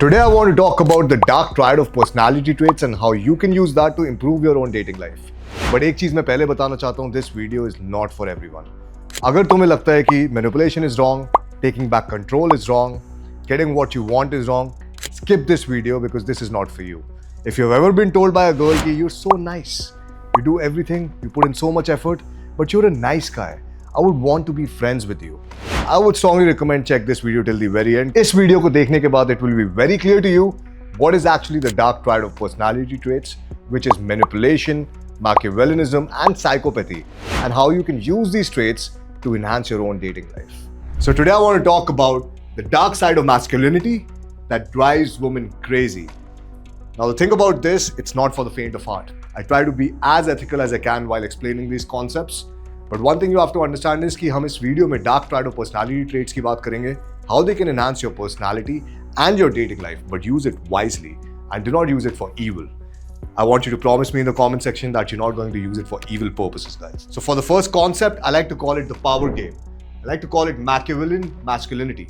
Today I want to talk about the dark triad of personality traits and how you can use that to improve your own dating life. But एक चीज मैं पहले बताना चाहता हूँ, this video is not for everyone. अगर तुम्हें लगता है कि manipulation is wrong, taking back control is wrong, getting what you want is wrong, skip this video because this is not for you. If you've ever been told by a girl that you're so nice, you do everything, you put in so much effort, but you're a nice guy, I would want to be friends with you, I would strongly recommend check this video till the very end. इस video को देखने के बाद it will be very clear to you what is actually the dark triad of personality traits, which is manipulation, Machiavellianism and psychopathy, and how you can use these traits to enhance your own dating life. So today I want to talk about the dark side of masculinity that drives women crazy. Now the thing about this, it's not for the faint of heart. I try to be as ethical as I can while explaining these concepts. But one thing you have to understand is कि हम इस video में dark triad of personality traits की बात करेंगे, how they can enhance your personality and your dating life, but use it wisely and do not use it for evil. I want you to promise me in the comment section that you're not going to use it for evil purposes, guys. So for the first concept, I like to call it the power game. I like to call it Machiavellian masculinity.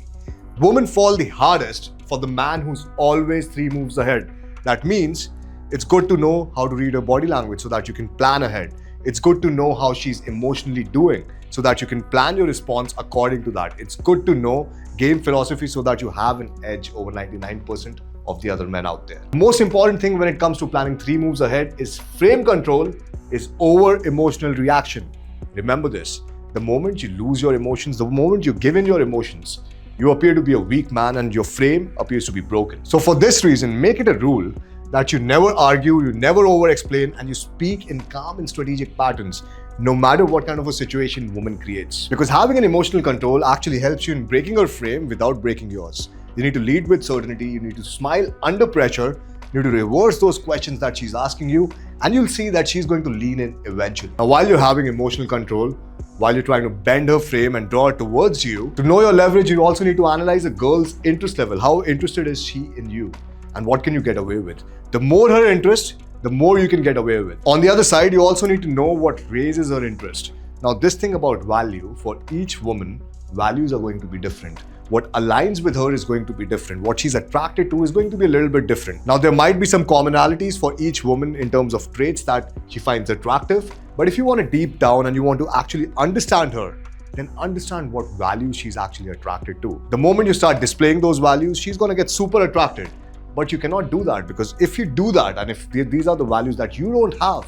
Women fall the hardest for the man who's always 3 moves ahead. That means it's good to know how to read her body language so that you can plan ahead. It's good to know how she's emotionally doing so that you can plan your response according to that. It's good to know game philosophy so that you have an edge over 99% of the other men out there. The most important thing when it comes to planning 3 moves ahead is frame control is over emotional reaction. Remember this, the moment you lose your emotions, the moment you give in your emotions, you appear to be a weak man and your frame appears to be broken. So for this reason, make it a rule that you never argue, you never over-explain, and you speak in calm and strategic patterns, no matter what kind of a situation woman creates. Because having an emotional control actually helps you in breaking her frame without breaking yours. You need to lead with certainty, you need to smile under pressure, you need to reverse those questions that she's asking you, and you'll see that she's going to lean in eventually. Now, while you're having emotional control, while you're trying to bend her frame and draw her towards you, to know your leverage, you also need to analyze a girl's interest level. How interested is she in you? And what can you get away with? The more her interest, the more you can get away with. On the other side, you also need to know what raises her interest. Now, this thing about value, for each woman, values are going to be different. What aligns with her is going to be different. What she's attracted to is going to be a little bit different. Now, there might be some commonalities for each woman in terms of traits that she finds attractive. But if you want to deep down and you want to actually understand her, then understand what values she's actually attracted to. The moment you start displaying those values, she's going to get super attracted. But you cannot do that, because if you do that and if these are the values that you don't have,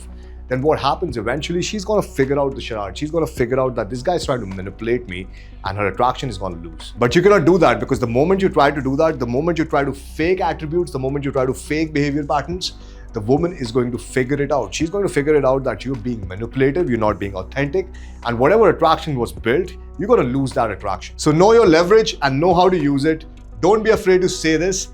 then what happens eventually, she's going to figure out the charade. She's going to figure out that this guy is trying to manipulate me and her attraction is going to lose. But you cannot do that, because the moment you try to do that, the moment you try to fake attributes, the moment you try to fake behavior patterns, the woman is going to figure it out. She's going to figure it out that you're being manipulative, you're not being authentic, and whatever attraction was built, you're going to lose that attraction. So know your leverage and know how to use it. Don't be afraid to say this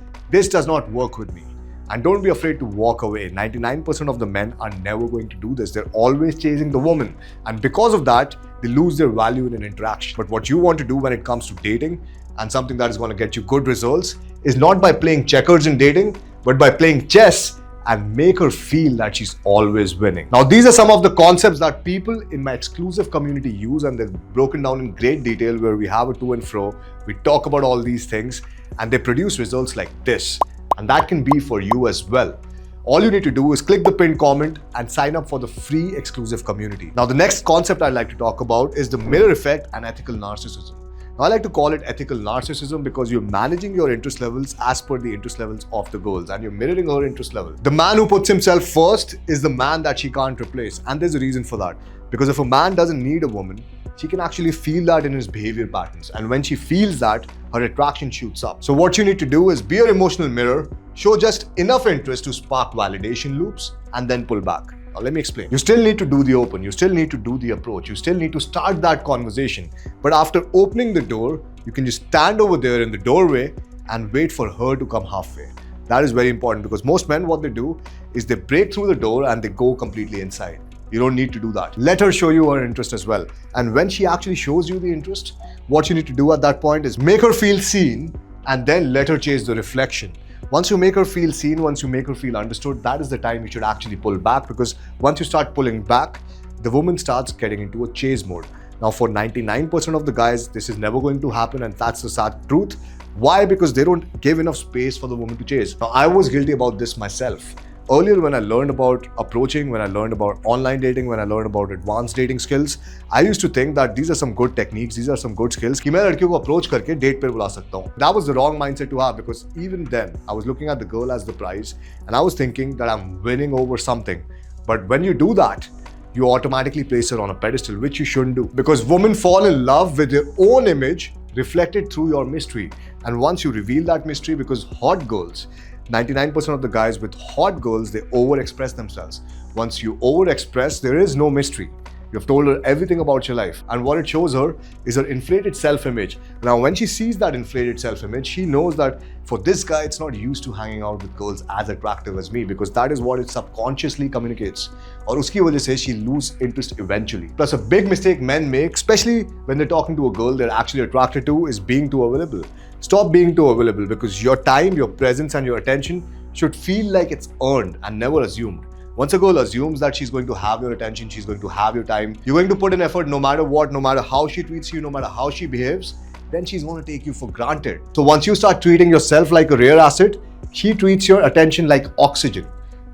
does not work with me. And don't be afraid to walk away. 99% of the men are never going to do this. They're always chasing the woman. And because of that, they lose their value in an interaction. But what you want to do when it comes to dating, and something that is going to get you good results, is not by playing checkers in dating, but by playing chess and make her feel that she's always winning. Now, these are some of the concepts that people in my exclusive community use, and they're broken down in great detail where we have a to and fro. We talk about all these things and they produce results like this. And that can be for you as well. All you need to do is click the pinned comment and sign up for the free exclusive community. Now, the next concept I'd like to talk about is the mirror effect and ethical narcissism. Now, I like to call it ethical narcissism because you're managing your interest levels as per the interest levels of the girls and you're mirroring her interest level. The man who puts himself first is the man that she can't replace. And there's a reason for that. Because if a man doesn't need a woman, she can actually feel that in his behavior patterns. And when she feels that, her attraction shoots up. So what you need to do is be an emotional mirror, show just enough interest to spark validation loops, and then pull back. Now let me explain. You still need to do the open, you still need to do the approach, you still need to start that conversation. But after opening the door, you can just stand over there in the doorway and wait for her to come halfway. That is very important, because most men, what they do is they break through the door and they go completely inside. You don't need to do that. Let her show you her interest as well. And when she actually shows you the interest, what you need to do at that point is make her feel seen and then let her chase the reflection. Once you make her feel seen, once you make her feel understood, that is the time you should actually pull back, because once you start pulling back, the woman starts getting into a chase mode. Now, for 99% of the guys, this is never going to happen, and that's the sad truth. Why? Because they don't give enough space for the woman to chase. Now, I was guilty about this myself. Earlier, when I learned about approaching, when I learned about online dating, when I learned about advanced dating skills, I used to think that these are some good techniques, these are some good skills कि मैं लड़कियों को approach करके date पे बुला सकता हूँ. That was the wrong mindset to have, because even then, I was looking at the girl as the prize and I was thinking that I'm winning over something. But when you do that, you automatically place her on a pedestal, which you shouldn't do. Because women fall in love with their own image reflected through your mystery. And once you reveal that mystery, because hot girls, 99% of the guys with hot girls, they overexpress themselves. Once you overexpress, there is no mystery. You've told her everything about your life. And what it shows her is her inflated self-image. Now, when she sees that inflated self-image, she knows that for this guy, it's not used to hanging out with girls as attractive as me, because that is what it subconsciously communicates. और उसकी वजह से she lose interest eventually. Plus, a big mistake men make, especially when they're talking to a girl they're actually attracted to, is being too available. Stop being too available, because your time, your presence, and your attention should feel like it's earned and never assumed. Once a girl assumes that she's going to have your attention, she's going to have your time, you're going to put in effort no matter what, no matter how she treats you, no matter how she behaves, then she's going to take you for granted. So once you start treating yourself like a rare asset, she treats your attention like oxygen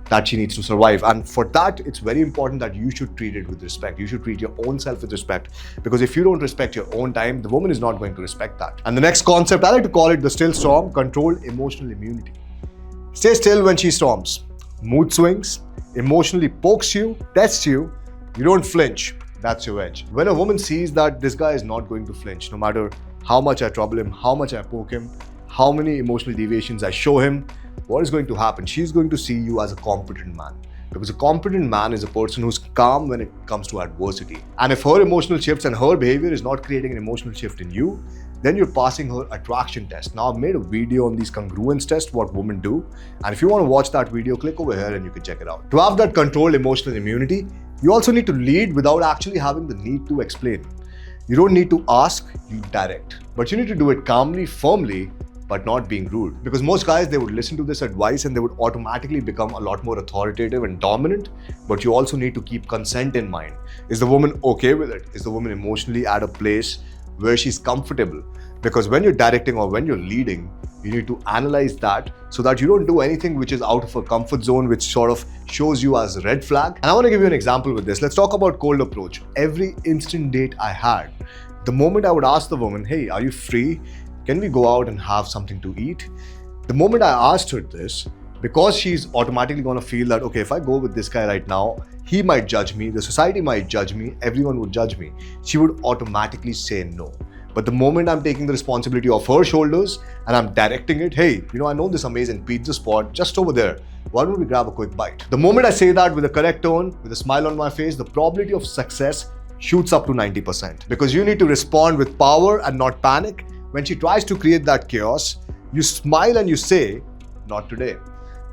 that she needs to survive. And for that, it's very important that you should treat it with respect. You should treat your own self with respect, because if you don't respect your own time, the woman is not going to respect that. And the next concept, I like to call it the still storm, controlled emotional immunity. Stay still when she storms. Mood swings, emotionally pokes you, tests you, you don't flinch. That's your edge. When a woman sees that this guy is not going to flinch, no matter how much I trouble him, how much I poke him, how many emotional deviations I show him, what is going to happen? She's going to see you as a competent man. Because a competent man is a person who's calm when it comes to adversity. And if her emotional shifts and her behavior is not creating an emotional shift in you, then you're passing her attraction test. Now, I've made a video on these congruence tests, what women do. And if you want to watch that video, click over here and you can check it out. To have that controlled emotional immunity, you also need to lead without actually having the need to explain. You don't need to ask, you direct. But you need to do it calmly, firmly, but not being rude. Because most guys, they would listen to this advice and they would automatically become a lot more authoritative and dominant. But you also need to keep consent in mind. Is the woman okay with it? Is the woman emotionally at a place where she's comfortable? Because when you're directing or when you're leading, you need to analyze that so that you don't do anything which is out of a comfort zone, which sort of shows you as a red flag. And I want to give you an example with this. Let's talk about cold approach. Every instant date I had, the moment I would ask the woman, hey, are you free? Can we go out and have something to eat? The moment I asked her this, because she's automatically going to feel that, okay, if I go with this guy right now, he might judge me, the society might judge me, everyone would judge me. She would automatically say no. But the moment I'm taking the responsibility off her shoulders and I'm directing it, hey, I know this amazing pizza spot just over there. Why don't we grab a quick bite? The moment I say that with a correct tone, with a smile on my face, the probability of success shoots up to 90%. Because you need to respond with power and not panic. When she tries to create that chaos, you smile and you say, not today.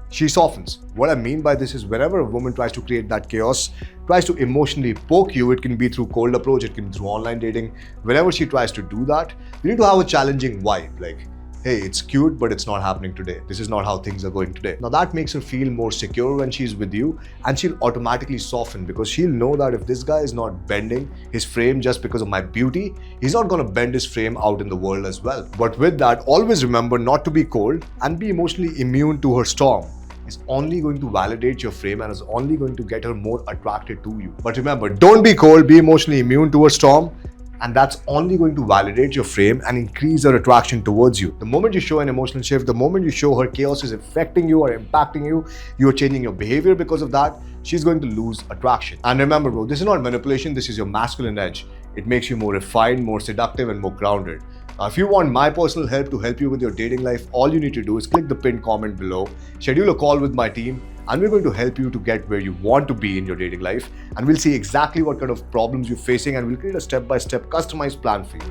She softens. What I mean by this is whenever a woman tries to create that chaos, tries to emotionally poke you, it can be through cold approach, it can be through online dating. Whenever she tries to do that, you need to have a challenging vibe. Like, hey, it's cute, but it's not happening today. This is not how things are going today. Now that makes her feel more secure when she's with you, and she'll automatically soften, because she'll know that if this guy is not bending his frame just because of my beauty, he's not going to bend his frame out in the world as well. But with that, always remember not to be cold and be emotionally immune to her storm. It's only going to validate your frame and is only going to get her more attracted to you. But remember, don't be cold, be emotionally immune to her storm. And that's only going to validate your frame and increase her attraction towards you. The moment you show an emotional shift, the moment you show her chaos is affecting you or impacting you, you're changing your behavior because of that, she's going to lose attraction. And remember, bro, this is not manipulation, this is your masculine edge. It makes you more refined, more seductive, and more grounded. Now, if you want my personal help to help you with your dating life, all you need to do is click the pinned comment below, schedule a call with my team, and we're going to help you to get where you want to be in your dating life. And we'll see exactly what kind of problems you're facing, and we'll create a step-by-step customized plan for you.